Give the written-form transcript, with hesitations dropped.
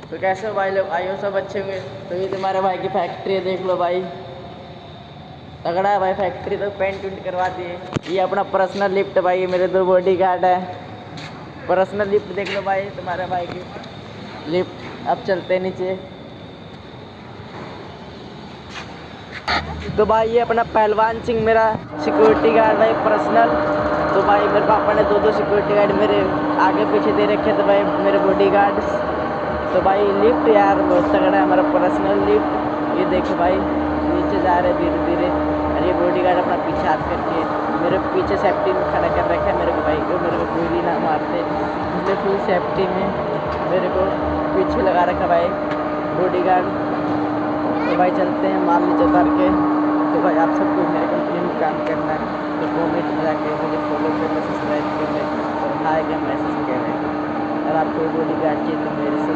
तो कैसे हो भाई लोग, आई हो सब अच्छे होंगे। तो ये तुम्हारे भाई की फैक्ट्री है, देख लो भाई, तगड़ा है भाई फैक्ट्री। तो पेंट वेंट करवा दिए। ये अपना पर्सनल लिफ्ट भाई, ये मेरे 2 बॉडी गार्ड है। पर्सनल लिफ्ट देख लो भाई तुम्हारे भाई की लिफ्ट। अब चलते हैं नीचे। तो भाई ये अपना पहलवान सिंह मेरा सिक्योरिटी गार्ड भाई पर्सनल। तो भाई मेरे पापा ने 2 सिक्योरिटी गार्ड मेरे आगे पीछे दे रखे, तो भाई मेरे बॉडी गार्ड्स। तो भाई लिफ्ट यार बहुत तगड़ा है हमारा पर्सनल लिफ्ट। ये देखो भाई नीचे जा रहे धीरे धीरे। और ये बॉडी गार्ड अपना पीछे हाथ करके मेरे पीछे सेफ्टी में खड़ा कर रखा है मेरे को भाई को, मेरे को कोई भी ना मारते, इसलिए फुल सेफ्टी में मेरे को पीछे लगा रखा भाई बॉडी गार्ड। तो भाई चलते हैं माल नीचे उतार के। तो भाई आप सबको मेरे कंपनी में काम करना है तो कमेंट में जाके मुझे फॉलो करना, सब्सक्राइब करना और हाय का मैसेज करें। और आपको बॉडी गार्ड चाहिए तो मेरे से